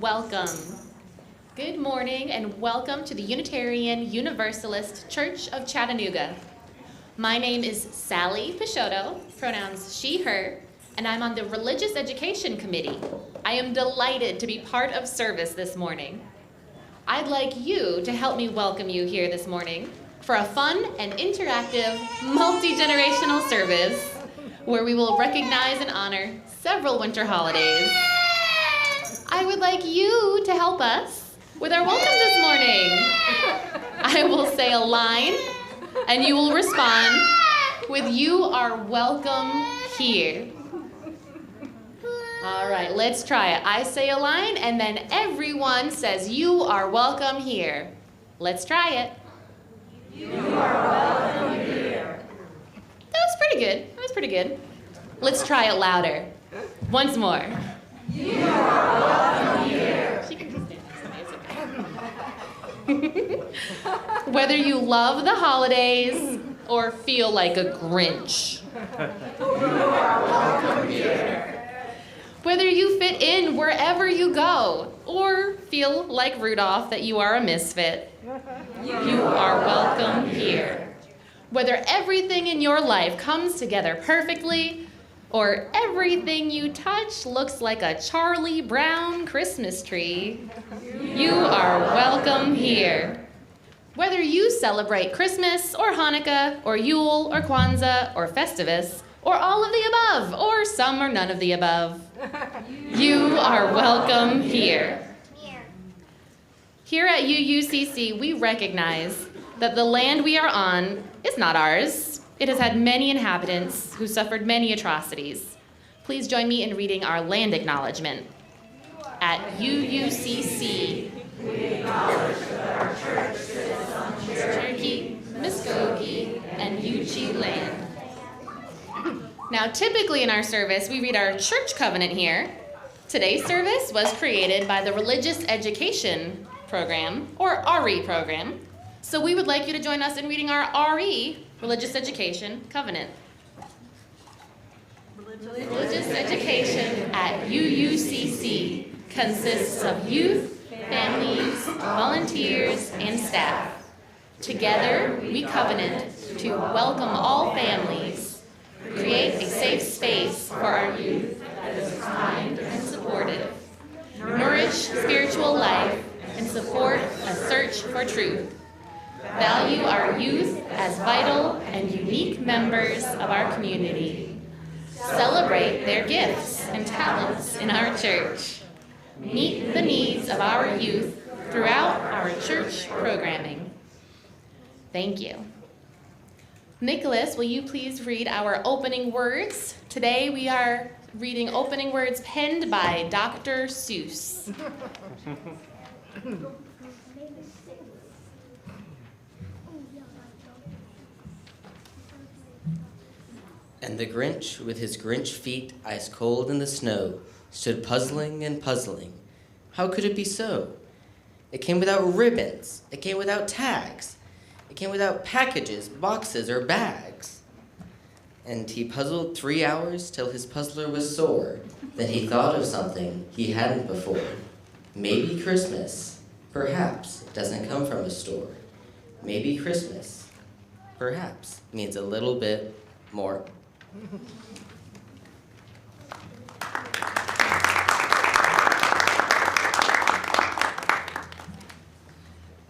Welcome. Good morning and welcome to the Unitarian Universalist Church of Chattanooga. My name is Sally Picciotto, pronouns she, her, and I'm on the Religious Education Committee. I am delighted to be part of service this morning. I'd like you to help me welcome you here this morning for a fun and interactive, multi-generational service where we will recognize and honor several winter holidays. I would like you to help us with our welcome this morning. I will say a line, and you will respond with "You are welcome here." All right, let's try it. I say a line, and then everyone says, "You are welcome here." Let's try it. You are welcome here. That was pretty good. That was pretty good. Let's try it louder. Once more. You are welcome here. She can just stand next to me. It's okay. Whether you love the holidays or feel like a Grinch. You are welcome here. Whether you fit in wherever you go or feel like Rudolph that you are a misfit. You are welcome here. Whether everything in your life comes together perfectly or everything you touch looks like a Charlie Brown Christmas tree, you are welcome here. Whether you celebrate Christmas or Hanukkah or Yule or Kwanzaa or Festivus or all of the above or some or none of the above, you are welcome here. Here at UUCC, we recognize that the land we are on is not ours. It has had many inhabitants who suffered many atrocities. Please join me in reading our land acknowledgement. At UUCC, We acknowledge that our church sits on Cherokee, Muskogee, and Yuchi land. Now, typically in our service, we read our church covenant here. Today's service was created by the Religious Education Program, or RE program. So we would like you to join us in reading our RE, Religious Education Covenant. Religious education at UUCC consists of youth, families, volunteers, and staff. Together, we covenant to welcome all families, create a safe space for our youth that is kind and supportive, nourish spiritual life, and support a search for truth. Value our youth as vital and unique members of our community. Celebrate their gifts and talents in our church. Meet the needs of our youth throughout our church programming. Thank you. Nicholas, will you please read our opening words? Today we are reading opening words penned by Dr. Seuss. And the Grinch, with his Grinch feet ice cold in the snow, stood puzzling and puzzling. How could it be so? It came without ribbons. It came without tags. It came without packages, boxes, or bags. And he puzzled 3 hours till his puzzler was sore. Then he thought of something he hadn't before. Maybe Christmas, perhaps, doesn't come from a store. Maybe Christmas, perhaps, means a little bit more.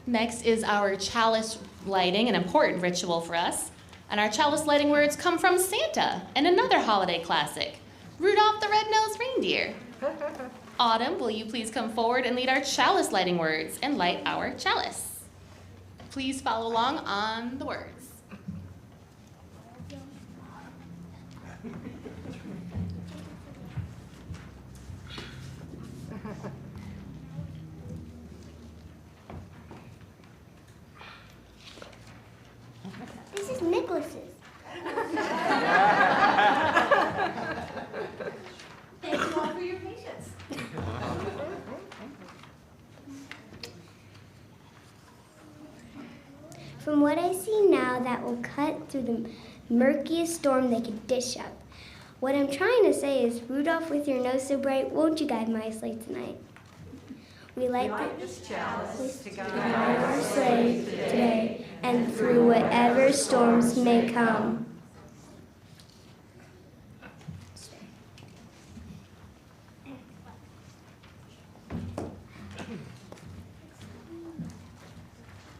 Next is our chalice lighting, an important ritual for us. And our chalice lighting words come from Santa and another holiday classic, Rudolph the Red-Nosed Reindeer. Autumn, will you please come forward and lead our chalice lighting words and light our chalice? Please follow along on the words. This is Nicholas's. Thank you all for your patience. From what I see now, that will cut through the murkiest storm they could dish up. What I'm trying to say is, Rudolph with your nose so bright, won't you guide my sleigh tonight? We light this chalice to guide our sleigh today and through whatever storms may come.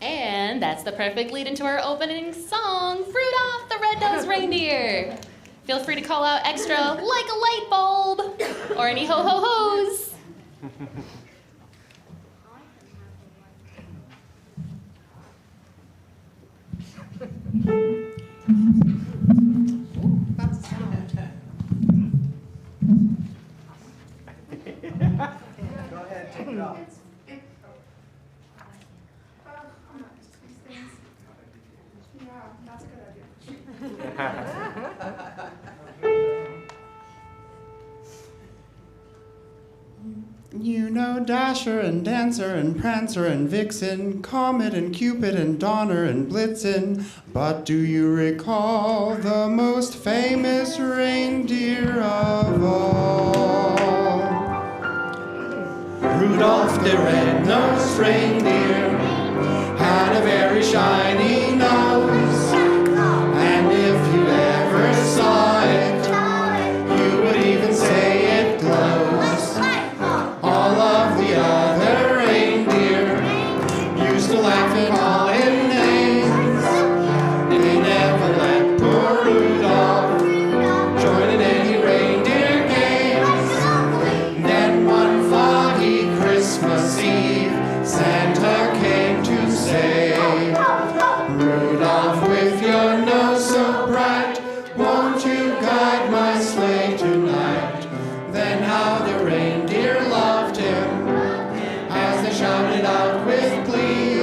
And that's the perfect lead into our opening song, Rudolph the Red-Nosed Reindeer. Feel free to call out extra like a light bulb or any ho-ho-hos. Go ahead, take it off. You know Dasher and Dancer and Prancer and Vixen, Comet and Cupid and Donner and Blitzen, but do you recall the most famous reindeer of all? Rudolph the red-nosed reindeer had a very shiny nose, and if you ever saw it, you would even say it glows. All of the other reindeer used to laugh and call him names. They never let poor Rudolph join in any reindeer games. Then one foggy Christmas Eve, Santa came to say, Rudolph, with your nose so bright, won't you guide my sleigh tonight? Then how the reindeer loved him as they shouted out with glee,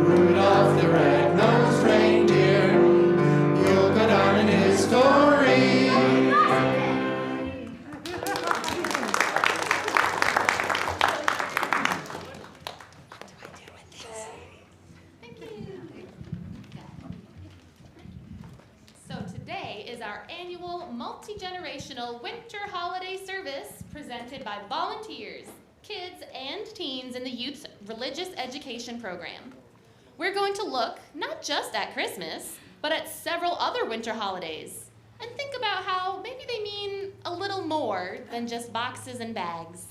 Rudolph the red-nosed reindeer, you'll go down in history. So today is our annual multi-generational winter holiday service presented by volunteers, kids, and teens in the youth's religious education program. We're going to look not just at Christmas, but at several other winter holidays and think about how maybe they mean a little more than just boxes and bags.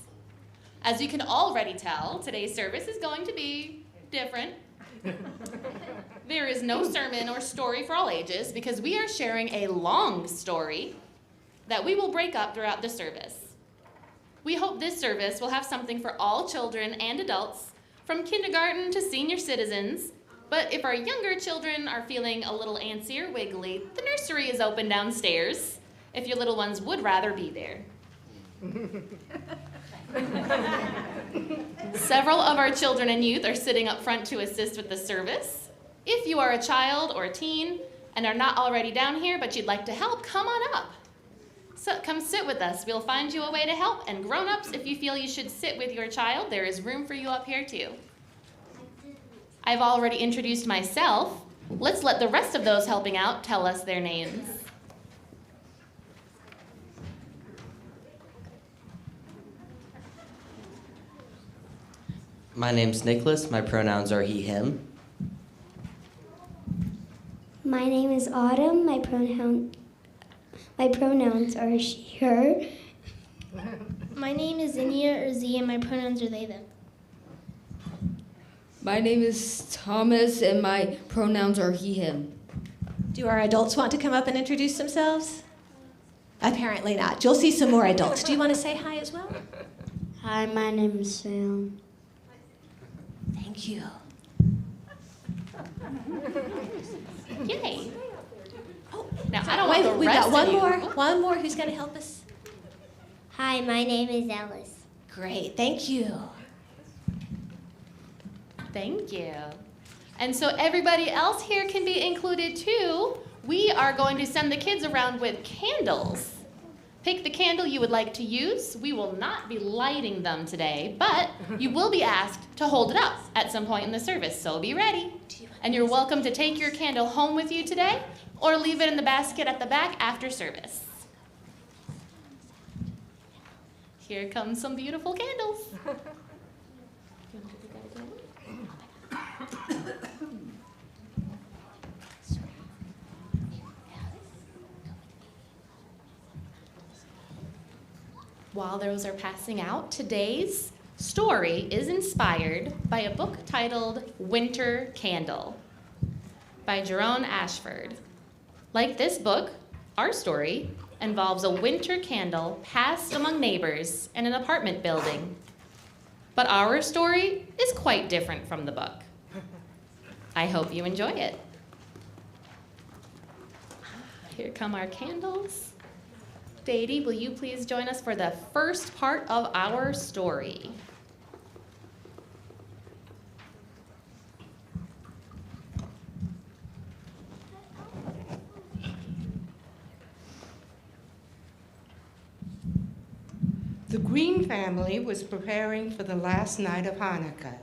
As you can already tell, today's service is going to be different. There is no sermon or story for all ages because we are sharing a long story that we will break up throughout the service. We hope this service will have something for all children and adults, from kindergarten to senior citizens, but if our younger children are feeling a little antsy or wiggly, the nursery is open downstairs if your little ones would rather be there. Several of our children and youth are sitting up front to assist with the service. If you are a child or a teen and are not already down here but you'd like to help, come on up. So come sit with us. We'll find you a way to help. And grown-ups, if you feel you should sit with your child, there is room for you up here too. I've already introduced myself. Let's let the rest of those helping out tell us their names. My name's Nicholas. My pronouns are he, him. My name is Autumn. My pronouns are she, her. My name is Zinnia or Z, and my pronouns are they, them. My name is Thomas, and my pronouns are he, him. Do our adults want to come up and introduce themselves? Apparently not. You'll see some more adults. Do you want to say hi as well? Hi, my name is Sam. Thank you. Yay. Oh, now I don't want the We've rest got of you. one more who's going to help us. Hi, my name is Ellis. Great, thank you. Thank you. And so everybody else here can be included too. We are going to send the kids around with candles. Pick the candle you would like to use. We will not be lighting them today, but you will be asked to hold it up at some point in the service, so be ready. And you're welcome to take your candle home with you today or leave it in the basket at the back after service. Here come some beautiful candles. While those are passing out, today's story is inspired by a book titled Winter Candle by Jerome Ashford. Like this book, our story involves a winter candle passed among neighbors in an apartment building. But our story is quite different from the book. I hope you enjoy it. Here come our candles. Deity, will you please join us for the first part of our story? The Green family was preparing for the last night of Hanukkah.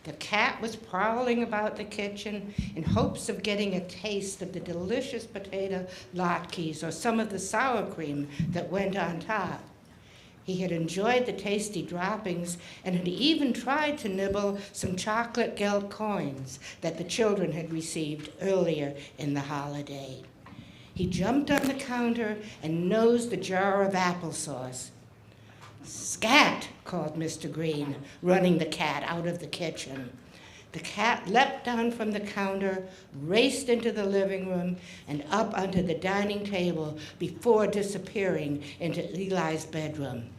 The cat was prowling about the kitchen in hopes of getting a taste of the delicious potato latkes or some of the sour cream that went on top. He had enjoyed the tasty droppings and had even tried to nibble some chocolate gelt coins that the children had received earlier in the holiday. He jumped on the counter and nosed a jar of applesauce. "Scat!" called Mr. Green, running the cat out of the kitchen. The cat leapt down from the counter, raced into the living room, and up onto the dining table before disappearing into Eli's bedroom.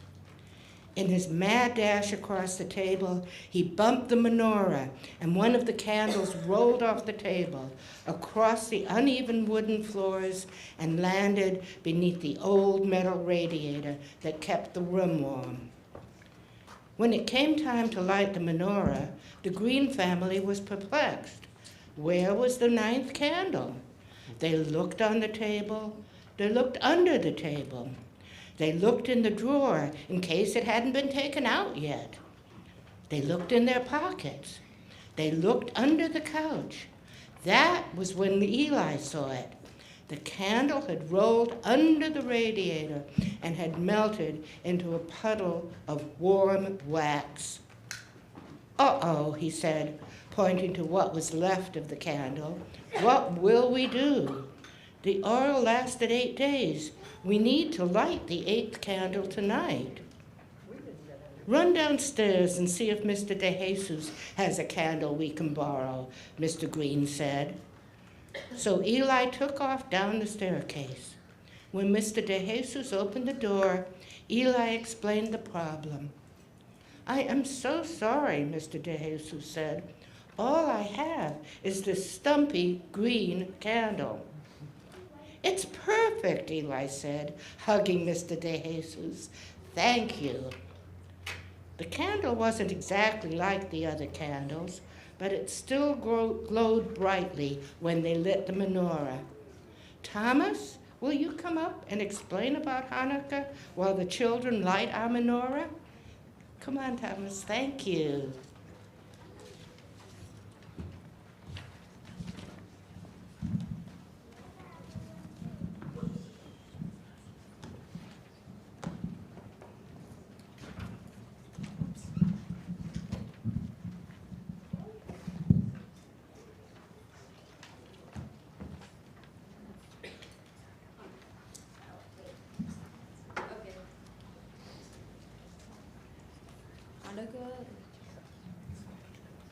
In his mad dash across the table, he bumped the menorah, and one of the candles rolled off the table, across the uneven wooden floors, and landed beneath the old metal radiator that kept the room warm. When it came time to light the menorah, the Green family was perplexed. Where was the 9th candle? They looked on the table. They looked under the table. They looked in the drawer in case it hadn't been taken out yet. They looked in their pockets. They looked under the couch. That was when Eli saw it. The candle had rolled under the radiator and had melted into a puddle of warm wax. "Uh-oh," he said, pointing to what was left of the candle. "What will we do? The oil lasted 8 days. We need to light the 8th candle tonight." "Run downstairs and see if Mr. DeJesus has a candle we can borrow," Mr. Green said. So Eli took off down the staircase. When Mr. DeJesus opened the door, Eli explained the problem. "I am so sorry," Mr. DeJesus said. "All I have is this stumpy green candle." "It's perfect," Eli said, hugging Mr. DeJesus. "Thank you." The candle wasn't exactly like the other candles, but it still glowed brightly when they lit the menorah. "Thomas, will you come up and explain about Hanukkah while the children light our menorah?" "Come on, Thomas. Thank you."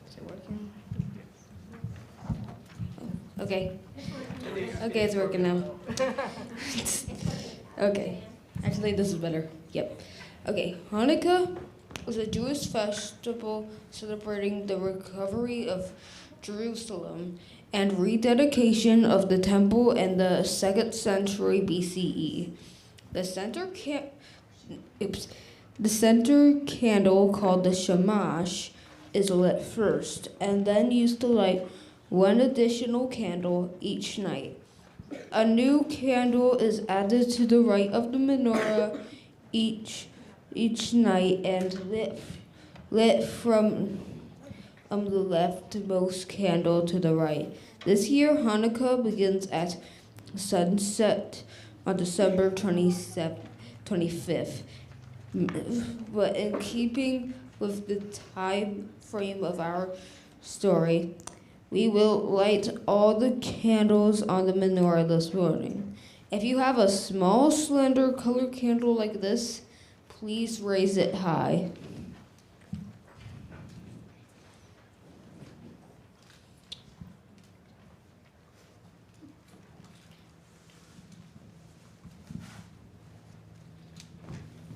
Is it working? Okay. Okay, it's working now. Okay. Actually, this is better. Yep. Okay. Hanukkah is a Jewish festival celebrating the recovery of Jerusalem and rededication of the temple in the 2nd century BCE. The center candle, called the shamash, is lit first and then used to light one additional candle each night. A new candle is added to the right of the menorah each night and lit from the leftmost candle to the right. This year, Hanukkah begins at sunset on December 25th. But in keeping with the time frame of our story, we will light all the candles on the menorah this morning. If you have a small, slender colored candle like this, Please raise it high.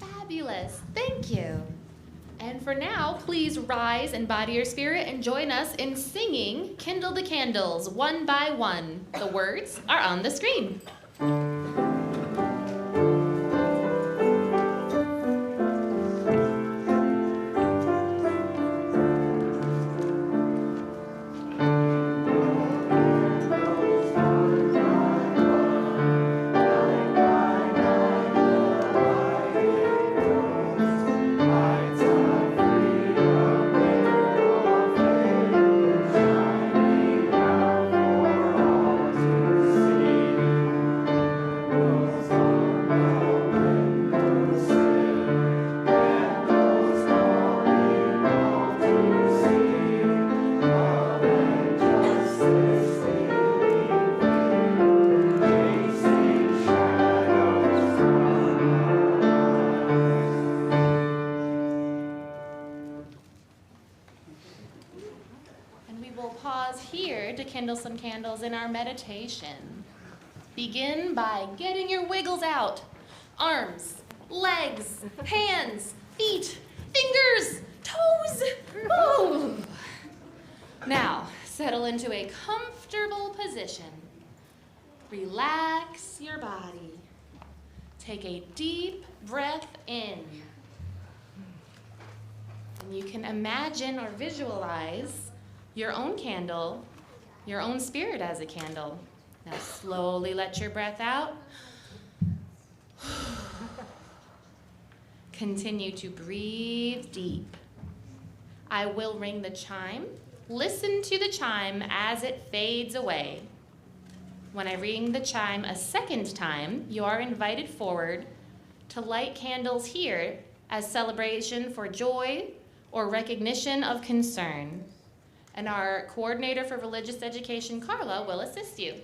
Fabulous. Thank you. And for now, please rise and body your spirit and join us in singing Kindle the Candles one by one. The words are on the screen. Kindle some candles in our meditation. Begin by getting your wiggles out. Arms, legs, hands, feet, fingers, toes. Ooh. Now, settle into a comfortable position. Relax your body. Take a deep breath in. And you can imagine or visualize your own candle, your own spirit as a candle. Now slowly let your breath out. Continue to breathe deep. I will ring the chime. Listen to the chime as it fades away. When I ring the chime a second time, you are invited forward to light candles here as celebration for joy or recognition of concern. And our coordinator for religious education, Carla, will assist you.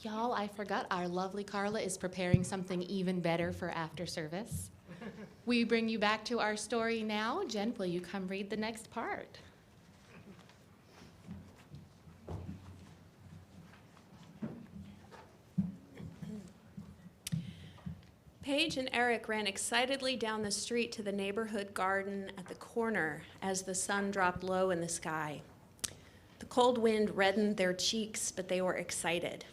Y'all, I forgot our lovely Carla is preparing something even better for after service. We bring you back to our story now. Jen, will you come read the next part? Paige and Eric ran excitedly down the street to the neighborhood garden at the corner as the sun dropped low in the sky. The cold wind reddened their cheeks, but they were excited.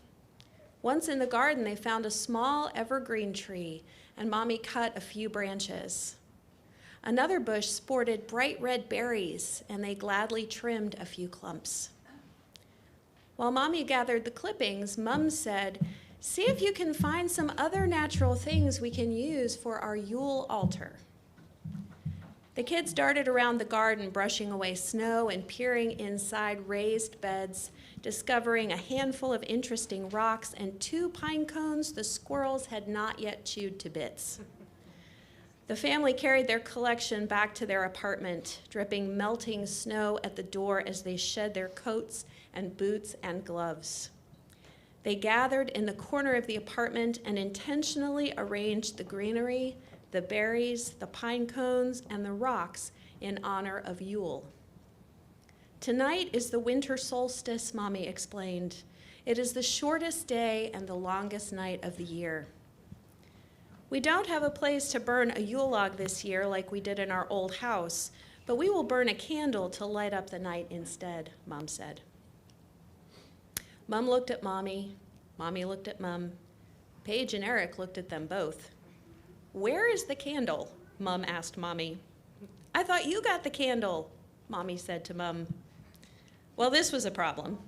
Once in the garden, they found a small evergreen tree, and Mommy cut a few branches. Another bush sported bright red berries, and they gladly trimmed a few clumps. While Mommy gathered the clippings, Mum said, "See if you can find some other natural things we can use for our Yule altar." The kids darted around the garden, brushing away snow and peering inside raised beds, discovering a handful of interesting rocks and 2 pine cones the squirrels had not yet chewed to bits. The family carried their collection back to their apartment, dripping melting snow at the door as they shed their coats and boots and gloves. They gathered in the corner of the apartment and intentionally arranged the greenery, the berries, the pine cones, and the rocks in honor of Yule. "Tonight is the winter solstice," Mommy explained. "It is the shortest day and the longest night of the year. We don't have a place to burn a Yule log this year like we did in our old house, but we will burn a candle to light up the night instead," Mom said. Mom looked at Mommy. Mommy looked at Mom. Paige and Eric looked at them both. "Where is the candle?" Mom asked Mommy. "I thought you got the candle," Mommy said to Mom. Well, this was a problem,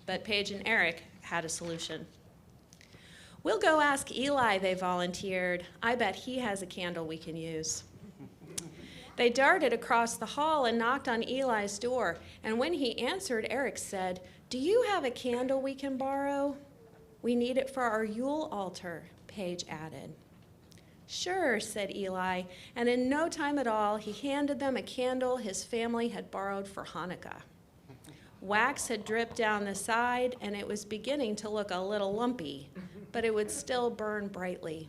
but Paige and Eric had a solution. "We'll go ask Eli," they volunteered. "I bet he has a candle we can use." They darted across the hall and knocked on Eli's door, and when he answered, Eric said, "Do you have a candle we can borrow?" "We need it for our Yule altar," Paige added. "Sure," said Eli, and in no time at all, he handed them a candle his family had borrowed for Hanukkah. Wax had dripped down the side, and it was beginning to look a little lumpy, but it would still burn brightly.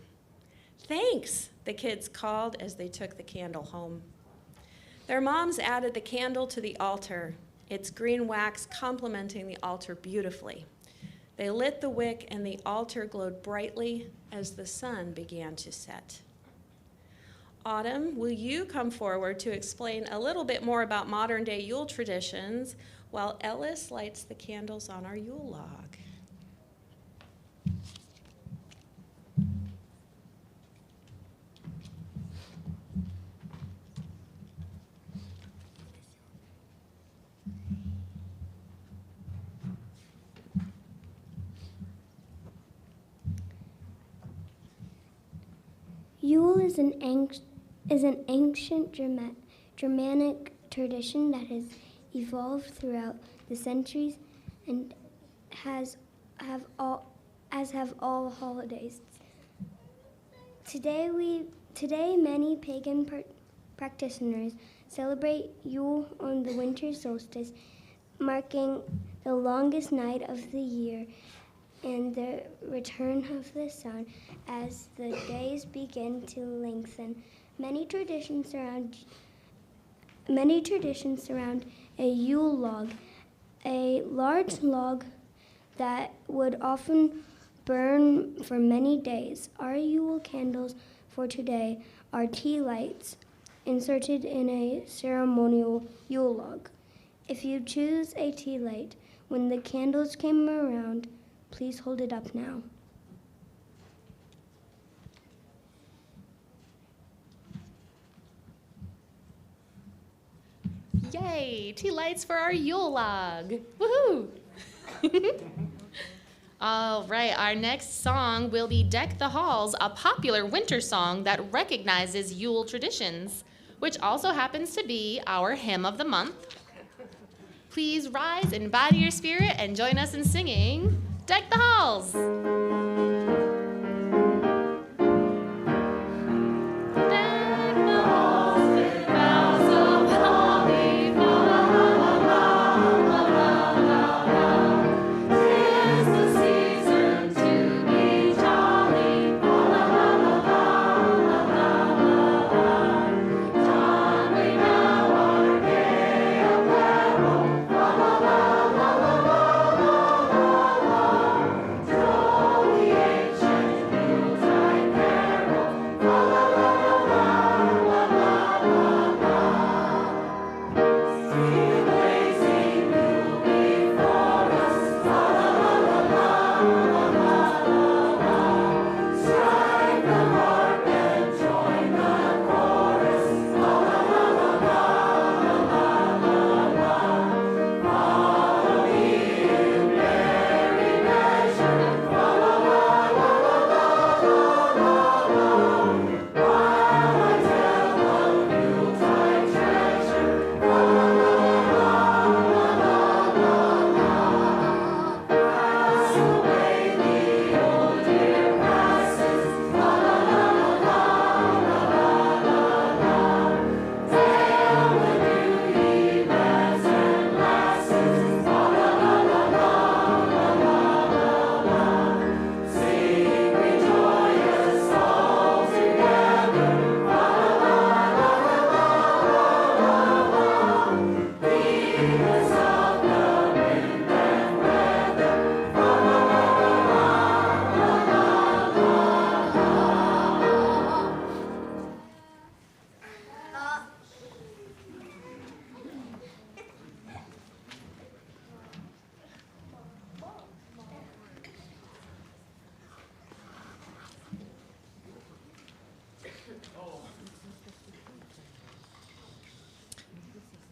"Thanks," the kids called as they took the candle home. Their moms added the candle to the altar, its green wax complementing the altar beautifully. They lit the wick, and the altar glowed brightly as the sun began to set. Autumn, will you come forward to explain a little bit more about modern-day Yule traditions while Ellis lights the candles on our Yule log? Yule is an ancient Germanic tradition that has evolved throughout the centuries and have all holidays. Today many pagan practitioners celebrate Yule on the winter solstice, marking the longest night of the year and the return of the sun as the days begin to lengthen. Many traditions surround a Yule log, a large log that would often burn for many days. Our Yule candles for today are tea lights inserted in a ceremonial Yule log. If you choose a tea light when the candles came around, please hold it up now. Yay! Tea lights for our Yule log. Woohoo! All right, our next song will be Deck the Halls, a popular winter song that recognizes Yule traditions, which also happens to be our hymn of the month. Please rise in body your spirit and join us in singing Deck the Halls. Tis the season to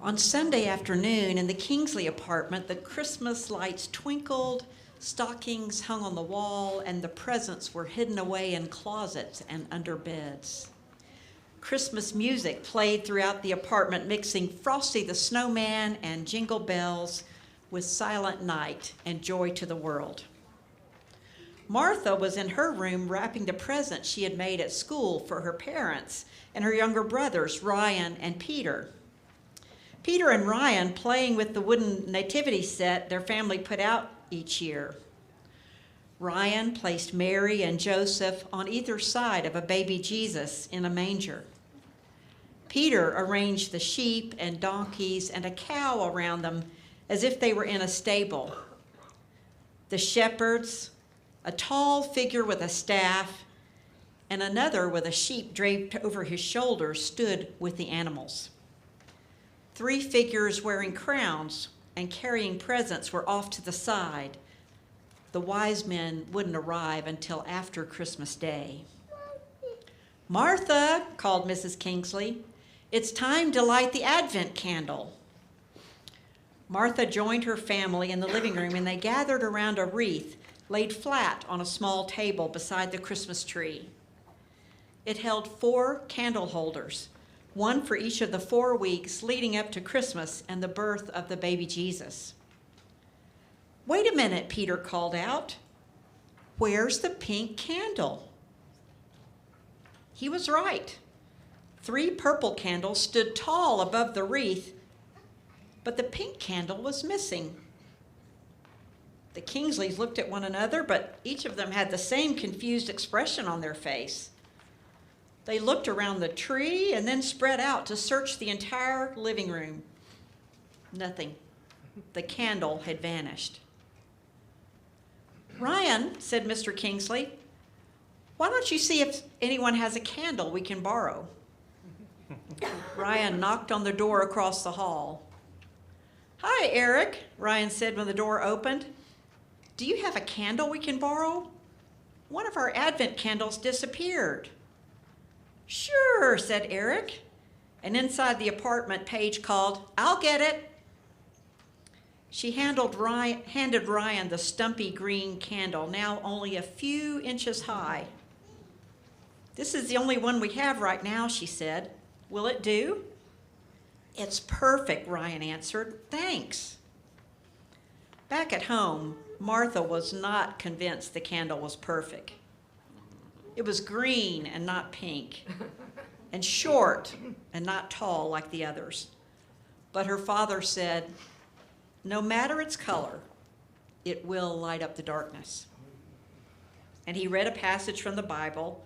On Sunday afternoon in the Kingsley apartment, the Christmas lights twinkled, stockings hung on the wall, and the presents were hidden away in closets and under beds. Christmas music played throughout the apartment, mixing Frosty the Snowman and Jingle Bells with Silent Night and Joy to the World. Martha was in her room wrapping the presents she had made at school for her parents and her younger brothers, Ryan and Peter. Peter and Ryan playing with the wooden nativity set their family put out each year. Ryan placed Mary and Joseph on either side of a baby Jesus in a manger. Peter arranged the sheep and donkeys and a cow around them as if they were in a stable. The shepherds, a tall figure with a staff, and another with a sheep draped over his shoulders, stood with the animals. 3 figures wearing crowns and carrying presents were off to the side. The wise men wouldn't arrive until after Christmas Day. "Martha," called Mrs. Kingsley, "it's time to light the Advent candle." Martha joined her family in the living room, and they gathered around a wreath laid flat on a small table beside the Christmas tree. It held 4 candle holders, one for each of the 4 weeks leading up to Christmas and the birth of the baby Jesus. "Wait a minute," Peter called out. "Where's the pink candle?" He was right. 3 purple candles stood tall above the wreath, but the pink candle was missing. The Kingsleys looked at one another, but each of them had the same confused expression on their face. They looked around the tree and then spread out to search the entire living room. Nothing. The candle had vanished. "Ryan," said Mr. Kingsley, "why don't you see if anyone has a candle we can borrow?" Ryan knocked on the door across the hall. "Hi, Eric," Ryan said when the door opened. "Do you have a candle we can borrow? One of our Advent candles disappeared." "Sure," said Eric. And inside the apartment, Paige called, "I'll get it." She handed Ryan the stumpy green candle, now only a few inches high. "This is the only one we have right now," she said. "Will it do?" "It's perfect," Ryan answered. "Thanks." Back at home, Martha was not convinced the candle was perfect. It was green and not pink, and short and not tall like the others. But her father said, "No matter its color, it will light up the darkness." And he read a passage from the Bible,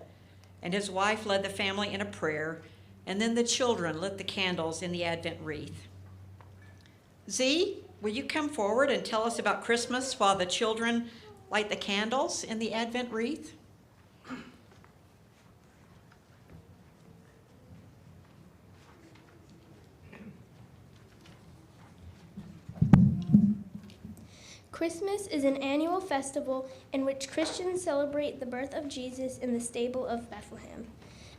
and his wife led the family in a prayer, and then the children lit the candles in the Advent wreath. "Z, will you come forward and tell us about Christmas while the children light the candles in the Advent wreath?" Christmas is an annual festival in which Christians celebrate the birth of Jesus in the stable of Bethlehem.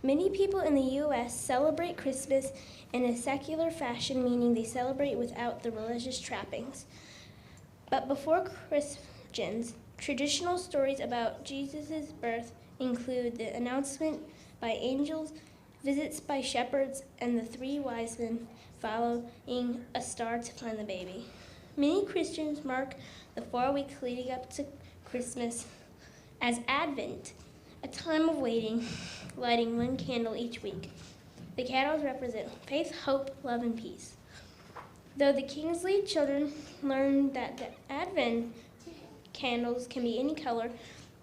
Many people in the U.S. celebrate Christmas in a secular fashion, meaning they celebrate without the religious trappings. But before Christians, traditional stories about Jesus' birth include the announcement by angels, visits by shepherds, and the 3 wise men following a star to find the baby. Many Christians mark the 4 weeks leading up to Christmas as Advent, a time of waiting, lighting 1 candle each week. The candles represent faith, hope, love, and peace. Though the Kingsley children learned that the Advent candles can be any color,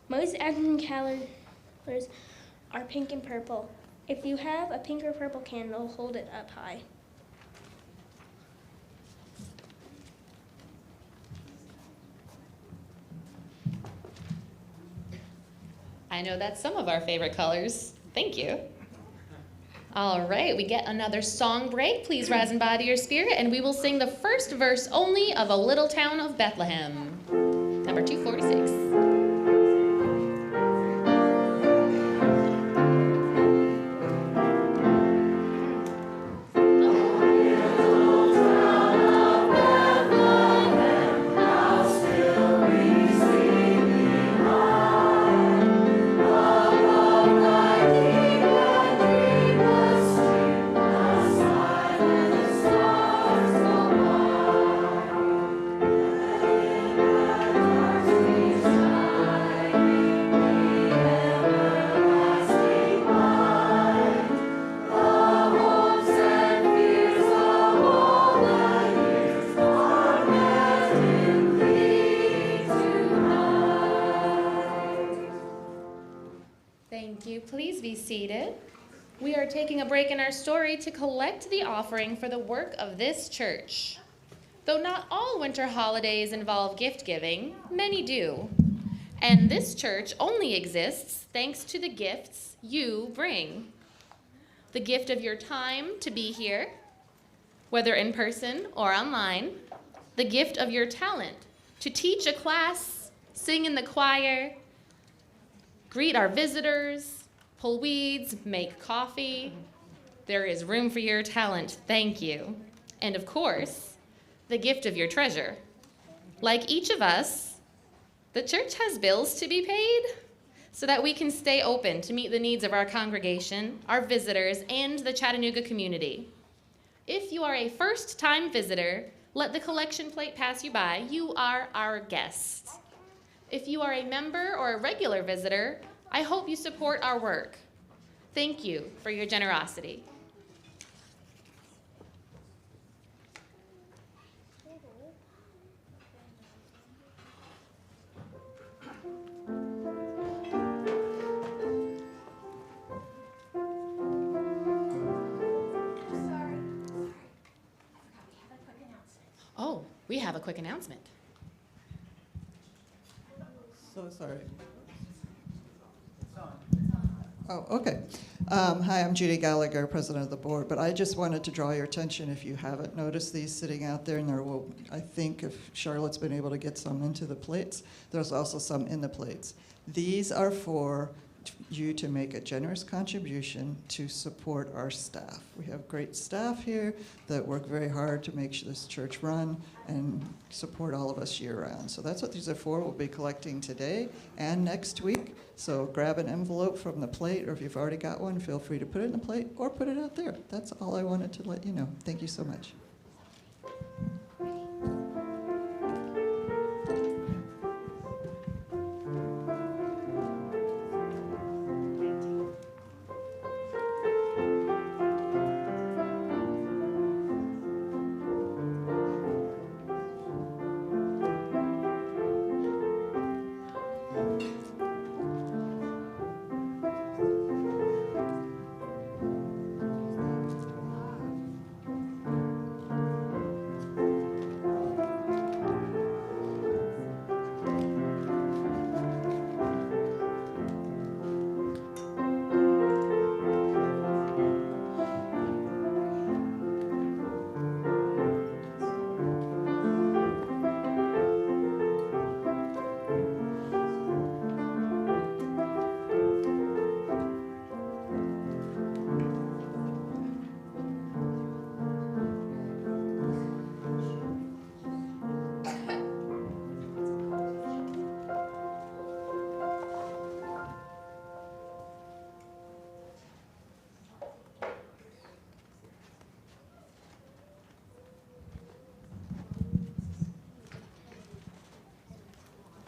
most Advent colors are pink and purple. If you have a pink or purple candle, hold it up high. I know that's some of our favorite colors. Thank you. All right, we get another song break. Please rise and bow to your spirit, and we will sing the first verse only of A Little Town of Bethlehem, number 246. A little please be seated. We are taking a break in our story to collect the offering for the work of this church. Though not all winter holidays involve gift giving, many do. And this church only exists thanks to the gifts you bring. The gift of your time to be here, whether in person or online. The gift of your talent to teach a class, sing in the choir, greet our visitors, pull weeds, make coffee. There is room for your talent, thank you. And of course, the gift of your treasure. Like each of us, the church has bills to be paid so that we can stay open to meet the needs of our congregation, our visitors, and the Chattanooga community. If you are a first-time visitor, let the collection plate pass you by. You are our guest. If you are a member or a regular visitor, I hope you support our work. Thank you for your generosity. Oh, we have a quick announcement. So sorry. Oh, okay. Hi, I'm Judy Gallagher, president of the board, but I just wanted to draw your attention, if you haven't noticed these sitting out there, and there will, I think if Charlotte's been able to get some into the plates, there's also some in the plates. These are for you to make a generous contribution to support our staff. We have great staff here that work very hard to make sure this church run and support all of us year-round. So that's what these are for. We'll be collecting today and next week. So grab an envelope from the plate, or if you've already got one, feel free to put it in the plate or put it out there. That's all I wanted to let you know. Thank you so much.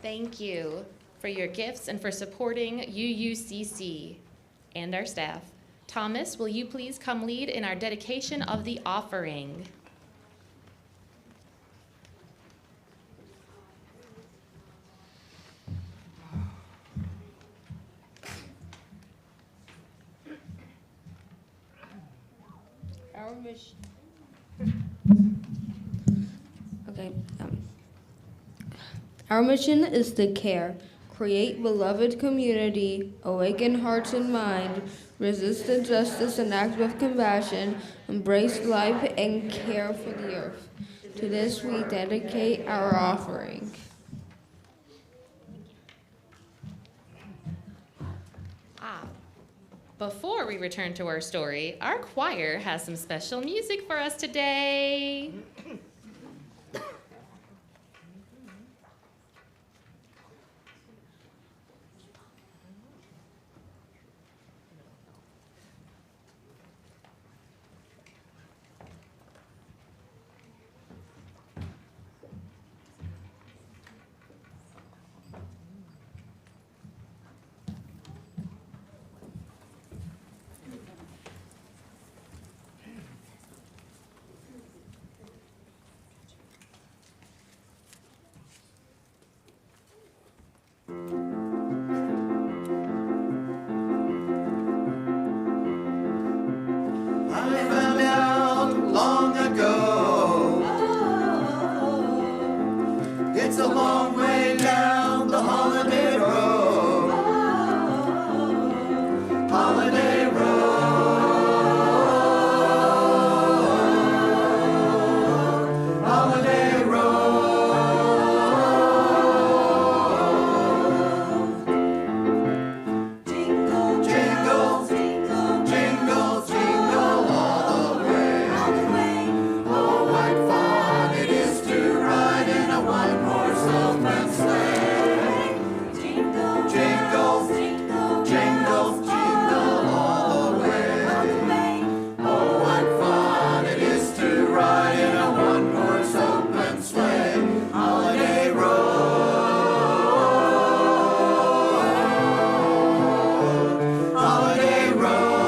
Thank you for your gifts and for supporting UUCC and our staff. Thomas, will you please come lead in our dedication of the offering? Our mission. Okay. Our mission is to care, create beloved community, awaken hearts and mind, resist injustice and act with compassion, embrace life and care for the earth. To this we dedicate our offering. Before we return to our story, our choir has some special music for us today. It's a long way down the holiday road. Holiday road. Holiday road. Jingle, jingle, jingle, jingle, jingle all the way. Oh, what fun it is to ride in a one-horse open sleigh. Jingle, jingle, jingle, jingle, jingle all the way. Oh, what fun it is to ride in a one-horse open sleigh. Holiday road. Holiday road.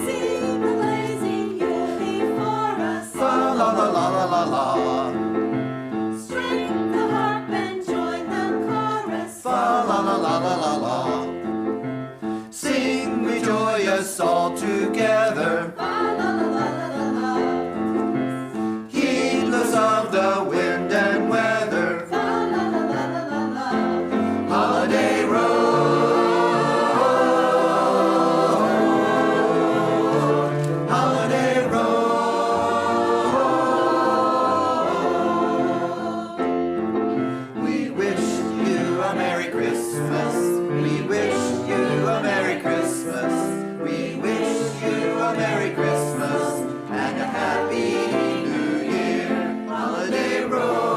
Sing the blazing Yule before us. La la la la la la la. Strike the harp and join the chorus. La la la la la la la. Sing we joyous all together. La la la la la la. Heedless of the wind and weather. La la la la la la. Holiday road. Holiday road. We wish you a Merry Christmas. We wish you a Merry Christmas. We wish you a Merry Christmas and a Happy New Year. Holiday road.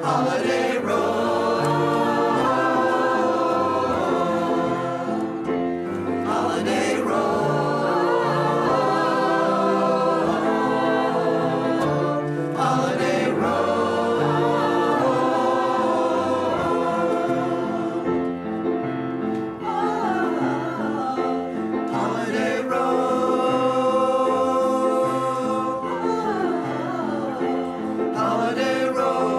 Holiday road. Holiday road. Holiday road. Holiday road. Holiday road.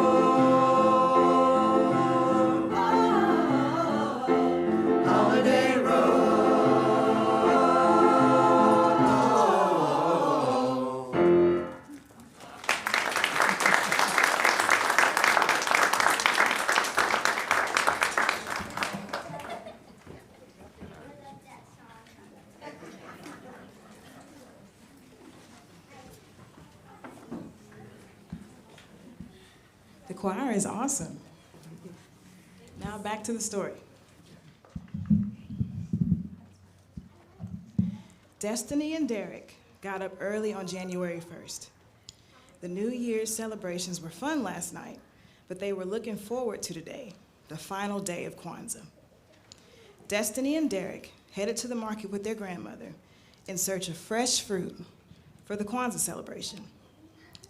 Holiday road. The choir is awesome. Now back to the story. Destiny and Derek got up early on January 1st. The New Year's celebrations were fun last night, but they were looking forward to today, the final day of Kwanzaa. Destiny and Derek headed to the market with their grandmother in search of fresh fruit for the Kwanzaa celebration.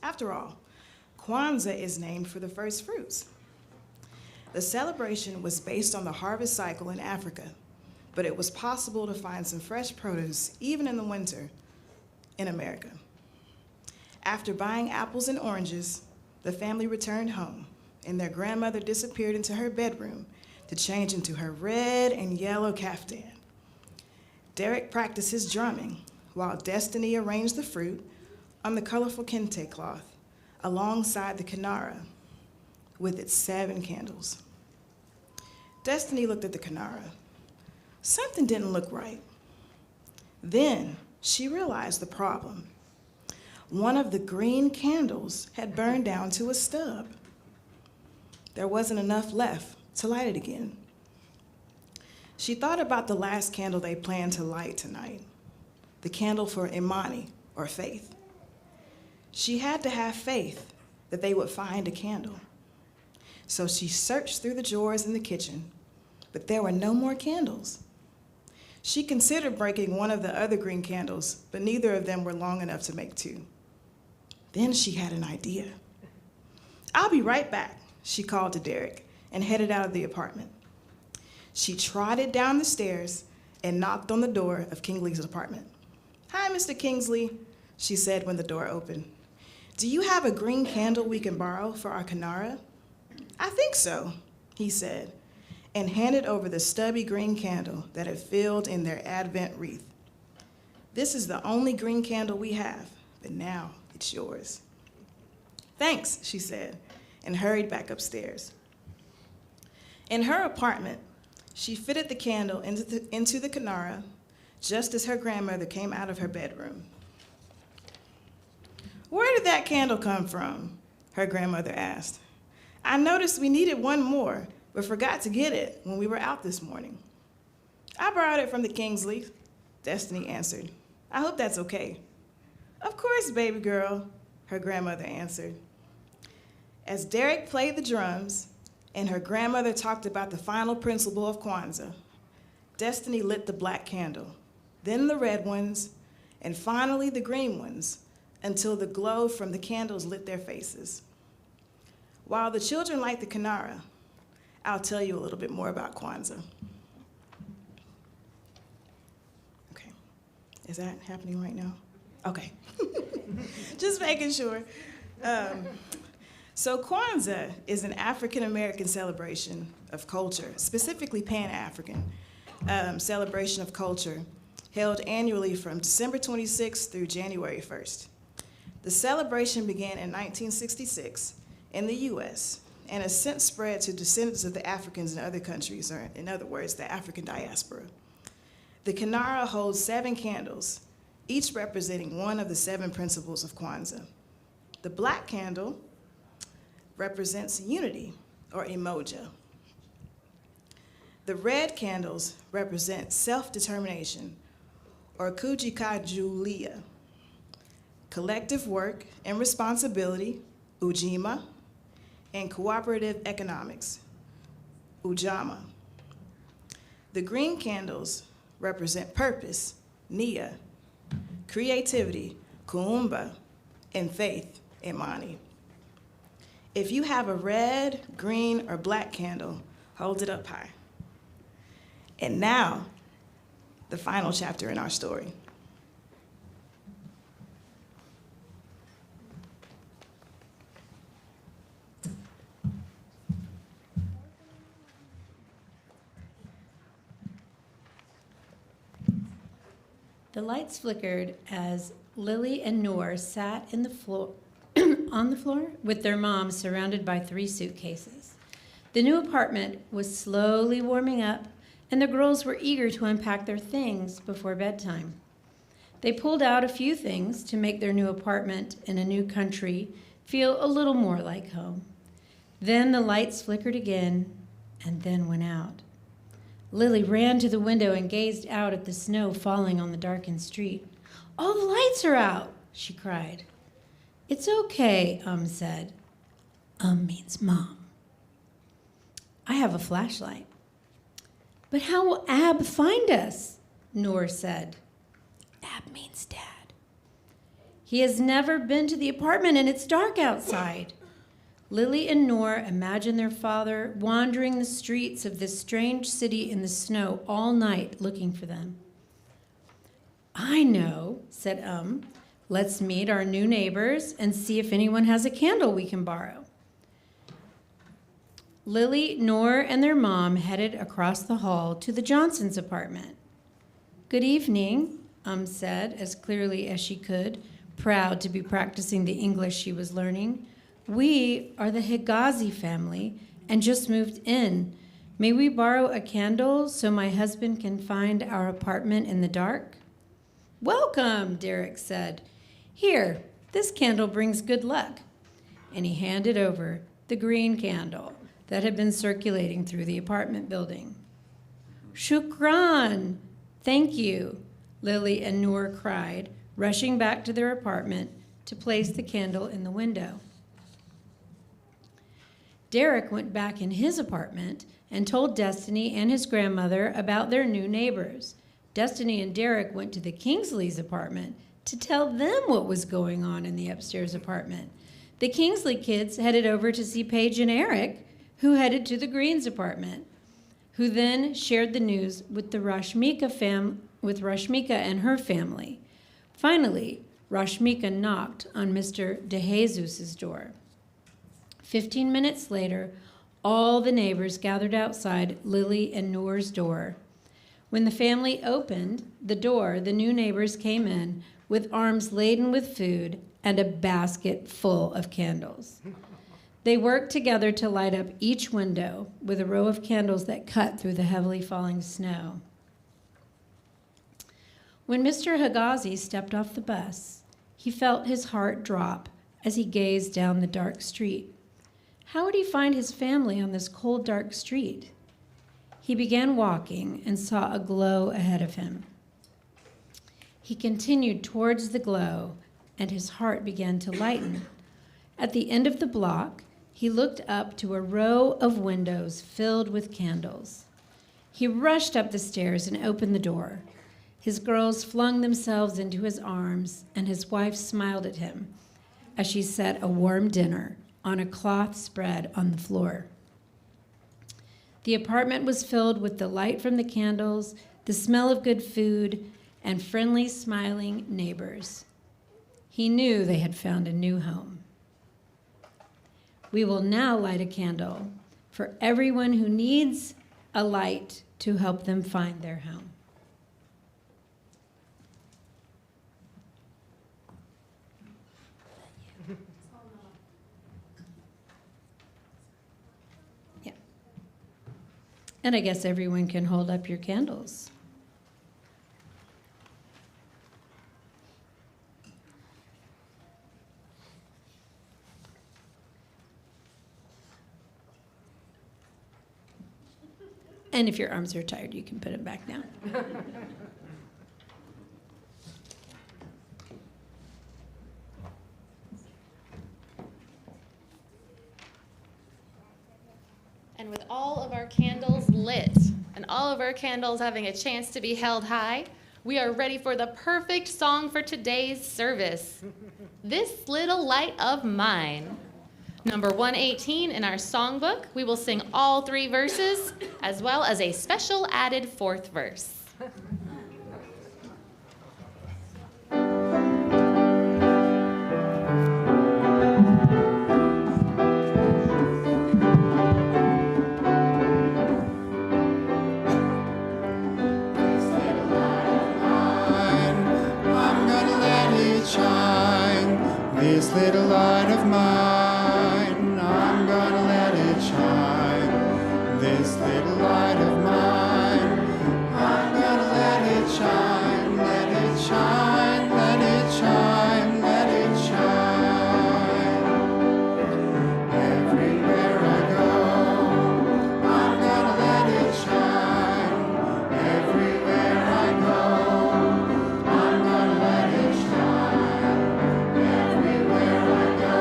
After all, Kwanzaa is named for the first fruits. The celebration was based on the harvest cycle in Africa, but it was possible to find some fresh produce even in the winter in America. After buying apples and oranges, the family returned home, and their grandmother disappeared into her bedroom to change into her red and yellow kaftan. Derek practiced his drumming while Destiny arranged the fruit on the colorful kente cloth alongside the kinara with its 7 candles. Destiny looked at the kinara. Something didn't look right. Then she realized the problem. One of the green candles had burned down to a stub. There wasn't enough left to light it again. She thought about the last candle they planned to light tonight, the candle for Imani, or faith. She had to have faith that they would find a candle. So she searched through the drawers in the kitchen, but there were no more candles. She considered breaking one of the other green candles, but neither of them were long enough to make 2. Then she had an idea. "I'll be right back," she called to Derek and headed out of the apartment. She trotted down the stairs and knocked on the door of Kingsley's apartment. "Hi, Mr. Kingsley," she said when the door opened. "Do you have a green candle we can borrow for our kinara?" "I think so," he said, and handed over the stubby green candle that had filled in their Advent wreath. "This is the only green candle we have, but now it's yours." "Thanks," she said, and hurried back upstairs. In her apartment, she fitted the candle into the Kinara just as her grandmother came out of her bedroom. "Where did that candle come from?" her grandmother asked. "I noticed we needed one more, but forgot to get it when we were out this morning." "I borrowed it from the Kingsley," Destiny answered. "I hope that's okay." "Of course, baby girl," her grandmother answered. As Derek played the drums and her grandmother talked about the final principle of Kwanzaa, Destiny lit the black candle, then the red ones, and finally the green ones, until the glow from the candles lit their faces. While the children light the Kinara, I'll tell you a little bit more about Kwanzaa. Okay, is that happening right now? Okay, just making sure. So Kwanzaa is an African-American celebration of culture, specifically Pan-African celebration of culture, held annually from December 26th through January 1st. The celebration began in 1966 in the US and has since spread to descendants of the Africans in other countries, or in other words, the African diaspora. The Kinara holds 7 candles, each representing one of the 7 principles of Kwanzaa. The black candle represents unity, or Umoja. The red candles represent self-determination, or Kujikajulia, collective work and responsibility, Ujima, and cooperative economics, Ujamaa. The green candles represent purpose, Nia, creativity, Kuumba, and faith, Imani. If you have a red, green, or black candle, hold it up high. And now, the final chapter in our story. The lights flickered as Lily and Noor sat in the floor, on the floor with their mom surrounded by 3 suitcases. The new apartment was slowly warming up, and the girls were eager to unpack their things before bedtime. They pulled out a few things to make their new apartment in a new country feel a little more like home. Then the lights flickered again and then went out. Lily ran to the window and gazed out at the snow falling on the darkened street. "All the lights are out," she cried. "It's okay," said. Means Mom. "I have a flashlight." "But how will Ab find us?" Noor said. "Ab means Dad." "He has never been to the apartment and it's dark outside." Lily and Noor imagined their father wandering the streets of this strange city in the snow all night looking for them. "I know," said "Let's meet our new neighbors and see if anyone has a candle we can borrow." Lily, Noor, and their mom headed across the hall to the Johnsons' apartment. "Good evening," said as clearly as she could, proud to be practicing the English she was learning. "We are the Higazi family and just moved in. May we borrow a candle so my husband can find our apartment in the dark?" "Welcome," Derek said. "Here, this candle brings good luck." And he handed over the green candle that had been circulating through the apartment building. "Shukran! Thank you," Lily and Noor cried, rushing back to their apartment to place the candle in the window. Derek went back in his apartment and told Destiny and his grandmother about their new neighbors. Destiny and Derek went to the Kingsleys' apartment to tell them what was going on in the upstairs apartment. The Kingsley kids headed over to see Paige and Eric, who headed to the Greens' apartment, who then shared the news with Rashmika and her family. Finally, Rashmika knocked on Mr. DeJesus's door. 15 minutes later, All the neighbors gathered outside Lily and Noor's door. When the family opened the door, the new neighbors came in with arms laden with food and a basket full of candles. They worked together to light up each window with a row of candles that cut through the heavily falling snow. When Mr. Higazi stepped off the bus, he felt his heart drop as he gazed down the dark street. How would he find his family on this cold, dark street? He began walking and saw a glow ahead of him. He continued towards the glow, and his heart began to lighten. At the end of the block, he looked up to a row of windows filled with candles. He rushed up the stairs and opened the door. His girls flung themselves into his arms, and his wife smiled at him as she set a warm dinner on a cloth spread on the floor. The apartment was filled with the light from the candles, the smell of good food, and friendly, smiling neighbors. He knew they had found a new home. We will now light a candle for everyone who needs a light to help them find their home. Yeah. And I guess everyone can hold up your candles. And if your arms are tired, you can put them back down. And with all of our candles lit and all of our candles having a chance to be held high, we are ready for the perfect song for today's service. This Little Light of Mine. Number 118 in our songbook, we will sing all 3 verses, as well as a special added 4th verse. I'm gonna let it shine, this little light of mine. I'm gonna let it shine, this little light of mine. I'm gonna let it shine, let it shine, let it shine, let it shine. Everywhere I go, I'm gonna let it shine. Everywhere I go, I'm gonna let it shine. Everywhere I go,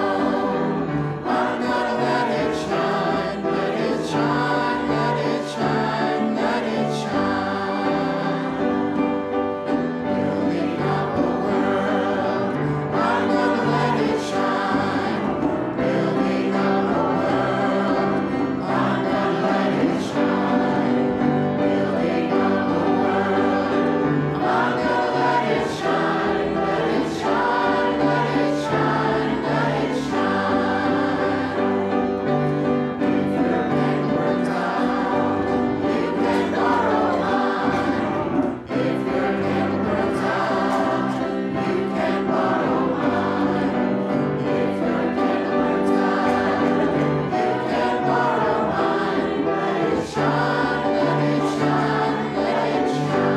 I'm gonna let it shine, let it shine, let it shine, let it shine. Building up a world, I'm gonna let it shine. Building up a world, I'm gonna let it shine. Building up a world, I'm gonna let it shine, let it shine, let it shine, let it shine. If your pen burns out, you can borrow mine. If your pen burns out, you can borrow mine. If your pen burns out, you can borrow mine. Let it shine, let it shine, let it shine.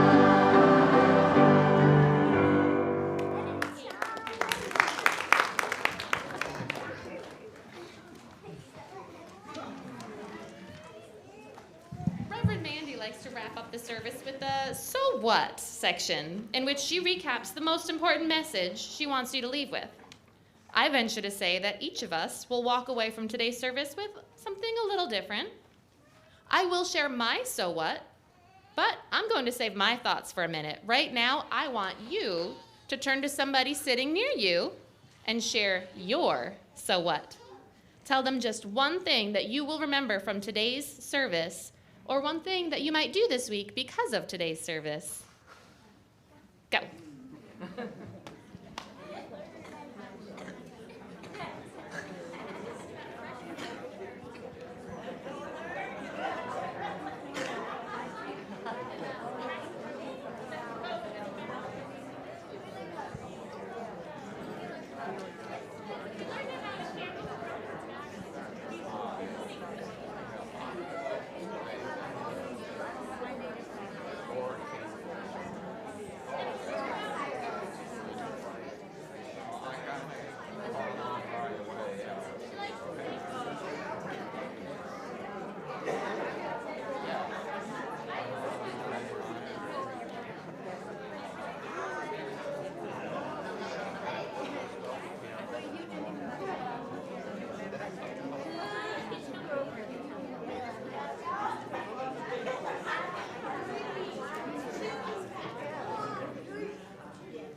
Reverend Mandy likes to wrap up the service with the "So What" section, in which she recaps the most important message she wants you to leave with. I venture to say that each of us will walk away from today's service with something a little different. I will share my "So What," but I'm going to save my thoughts for a minute. Right now, I want you to turn to somebody sitting near you and share your "So What." Tell them just one thing that you will remember from today's service, or one thing that you might do this week because of today's service. Go.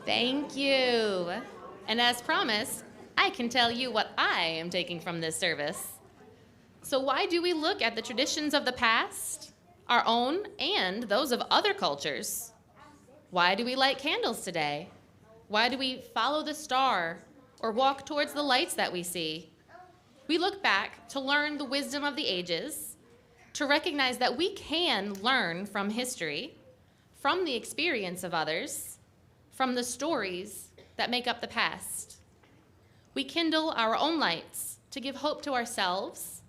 Thank you. And as promised, I can tell you what I am taking from this service. So why do we look at the traditions of the past, our own and those of other cultures? Why do we light candles today? Why do we follow the star or walk towards the lights that we see? We look back to learn the wisdom of the ages, to recognize that we can learn from history, from the experience of others, from the stories that make up the past. We kindle our own lights to give hope to ourselves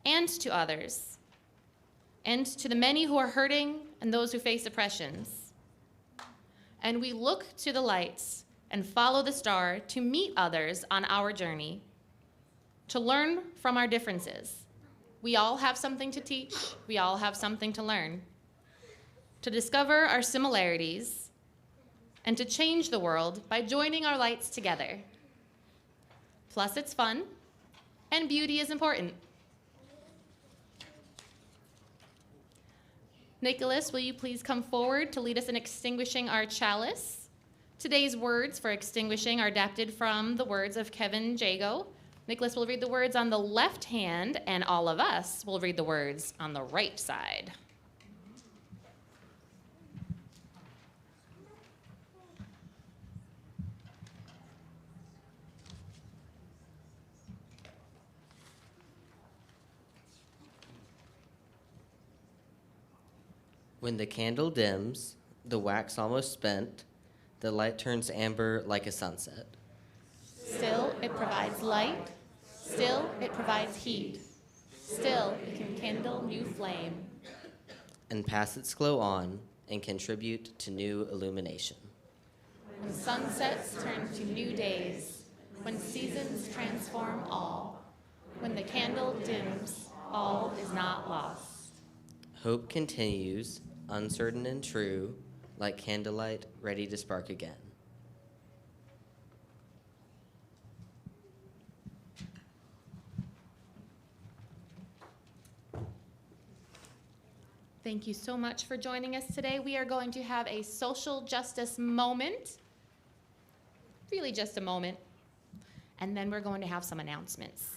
and to others, and to the many who are hurting and those who face oppressions. And we look to the lights and follow the star to meet others on our journey, to learn from our differences. We all have something to teach, we all have something to learn, to discover our similarities, and to change the world by joining our lights together. Plus, it's fun, and beauty is important. Nicholas, will you please come forward to lead us in extinguishing our chalice? Today's words for extinguishing are adapted from the words of Kevin Jago. Nicholas will read the words on the left hand, and all of us will read the words on the right side. When the candle dims, the wax almost spent, the light turns amber like a sunset. Still, it provides light. Still, it provides heat. Still, it can kindle new flame. And pass its glow on and contribute to new illumination. When sunsets turn to new days, when seasons transform all, when the candle dims, all is not lost. Hope continues, uncertain and true, like candlelight ready to spark again. Thank you so much for joining us today. We are going to have a social justice moment. Really just a moment. And then we're going to have some announcements.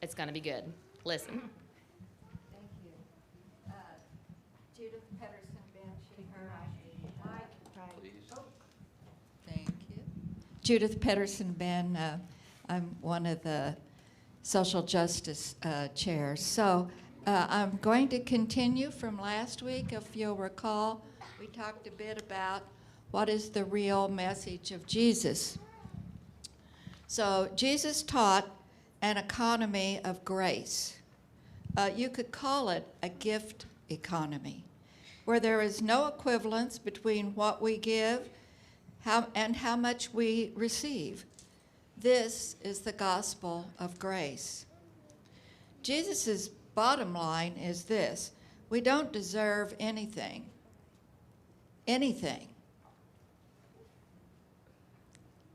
It's going to be good. Listen. Thank you. Judith Pedersen, Ben, should her Mike. Please. Oh. Thank you. Judith Pedersen, Ben. I'm one of the social justice chairs. So I'm going to continue from last week. If you'll recall, we talked a bit about what is the real message of Jesus. So Jesus taught an economy of grace. You could call it a gift economy, where there is no equivalence between what we give and how much we receive. This is the gospel of grace. Jesus' bottom line is this: we don't deserve anything. Anything.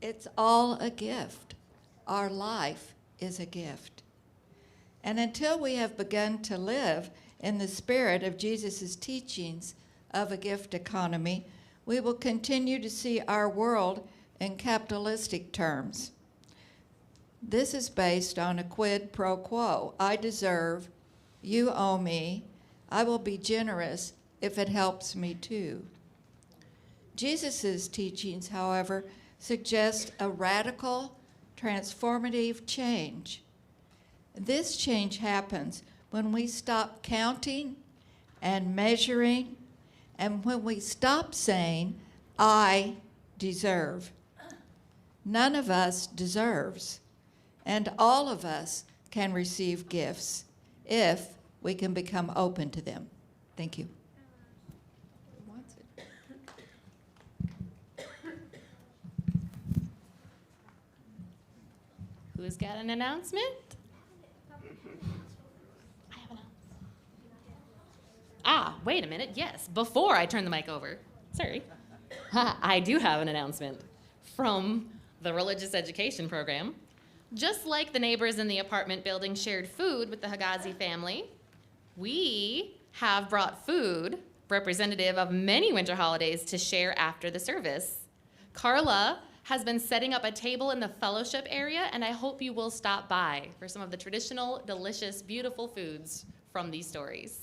It's all a gift. Our life is a gift. And until we have begun to live in the spirit of Jesus' teachings of a gift economy, we will continue to see our world in capitalistic terms. This is based on a quid pro quo. I deserve, you owe me, I will be generous if it helps me too. Jesus' teachings, however, suggest a radical, transformative change. This change happens when we stop counting and measuring, and when we stop saying, I deserve. None of us deserves, and all of us can receive gifts if we can become open to them. Thank you. Who's got an announcement? Wait a minute. Yes, before I turn the mic over. Sorry. I do have an announcement from the religious education program. Just like the neighbors in the apartment building shared food with the Hagazi family, we have brought food representative of many winter holidays to share after the service. Carla has been setting up a table in the fellowship area, and I hope you will stop by for some of the traditional, delicious, beautiful foods from these stories.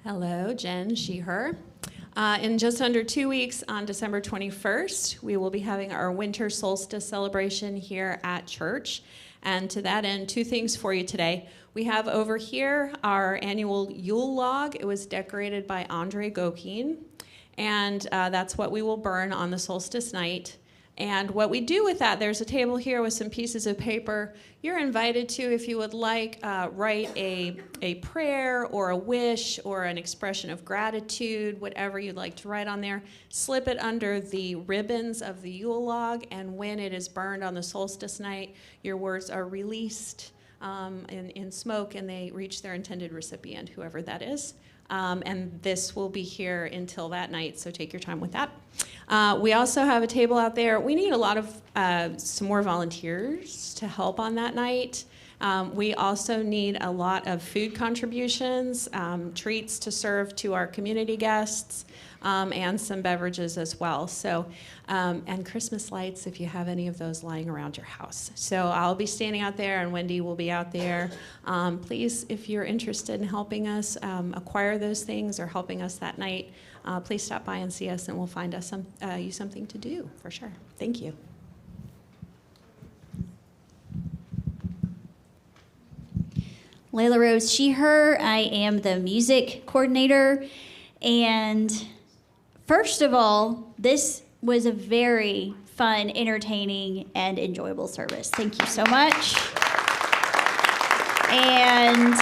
Hello, Jen, she, her. In just under 2 weeks, on December 21st, we will be having our winter solstice celebration here at church. And to that end, 2 things for you today. We have over here our annual Yule log. It was decorated by Andre Gokin. And that's what we will burn on the solstice night. And what we do with that, there's a table here with some pieces of paper. You're invited to, if you would like, write a prayer or a wish or an expression of gratitude, whatever you'd like to write on there. Slip it under the ribbons of the Yule log, and when it is burned on the solstice night, your words are released in smoke, and they reach their intended recipient, whoever that is. And this will be here until that night, so take your time with that. We also have a table out there. We need a lot of some more volunteers to help on that night. We also need a lot of food contributions, treats to serve to our community guests, and some beverages as well. So, and Christmas lights if you have any of those lying around your house. So I'll be standing out there, and Wendy will be out there. Please, if you're interested in helping us acquire those things or helping us that night, please stop by and see us, and we'll find us you something to do for sure. Thank you. Layla Rose She/Her. I am the music coordinator. And first of all, this was a very fun, entertaining, and enjoyable service. Thank you so much. And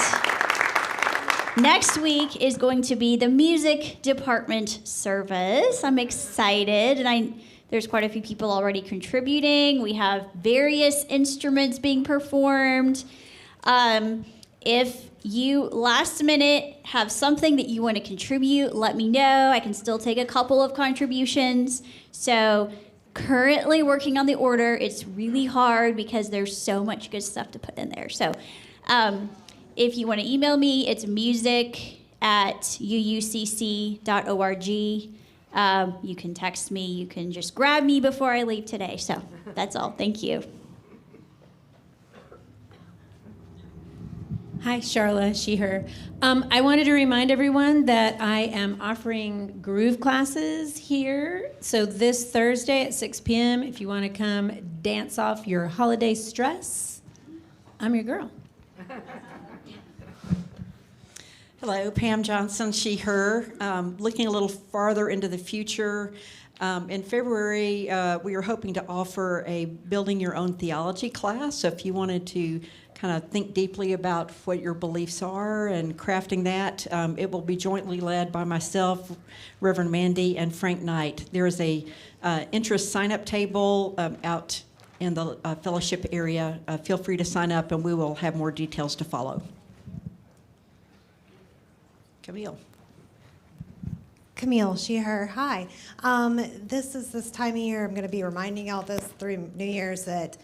next week is going to be the music department service. I'm excited, and there's quite a few people already contributing. We have various instruments being performed. If you last minute have something that you want to contribute, let me know. I can still take a couple of contributions. So currently working on the order. It's really hard because there's so much good stuff to put in there. So if you want to email me, it's music@uucc.org. You can text me. You can just grab me before I leave today. So that's all. Thank you. Hi, Charla, she/her. I wanted to remind everyone that I am offering groove classes here. So this Thursday at 6 p.m., if you want to come dance off your holiday stress, I'm your girl. Hello, Pam Johnson, she/her. Looking a little farther into the future, in February, we are hoping to offer a Building Your Own Theology class. So if you wanted to kind of think deeply about what your beliefs are and crafting that, it will be jointly led by myself, Reverend Mandy, and Frank Knight. There is a interest sign-up table out in the fellowship area. Feel free to sign up, and we will have more details to follow. Camille, she/her. Hi. This is this time of year. I'm going to be reminding y'all this through New Year's that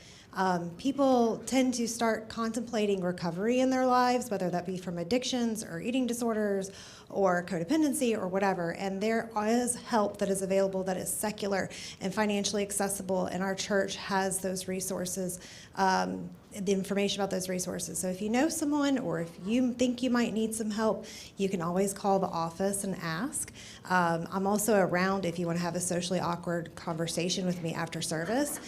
people tend to start contemplating recovery in their lives, whether that be from addictions or eating disorders or codependency or whatever. And there is help that is available that is secular and financially accessible, and our church has those resources, the information about those resources. So if you know someone or if you think you might need some help, you can always call the office and ask. I'm also around if you want to have a socially awkward conversation with me after service.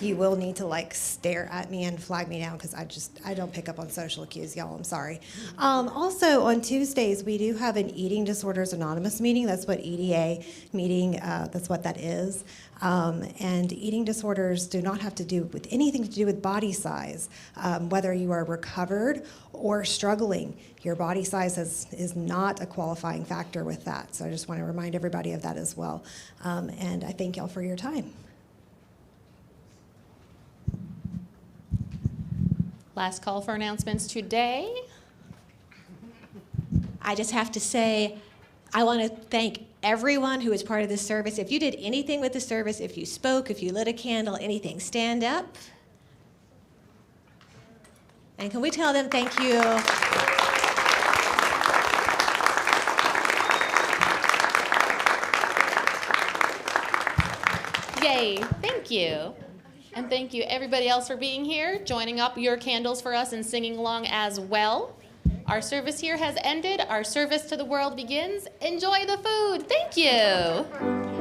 You will need to stare at me and flag me down because I don't pick up on social cues, y'all. I'm sorry. Also on Tuesdays we do have an Eating Disorders Anonymous meeting. That's what EDA meeting. That's what that is. And eating disorders do not have to do with anything to do with body size. Whether you are recovered or struggling, your body size is not a qualifying factor with that. So I just want to remind everybody of that as well. And I thank y'all for your time. Last call for announcements today. I just have to say, I want to thank everyone who was part of this service. If you did anything with the service, if you spoke, if you lit a candle, anything, stand up. And can we tell them thank you? Yay, thank you. And thank you everybody else for being here, joining up your candles for us and singing along as well. Our service here has ended. Our service to the world begins. Enjoy the food. Thank you.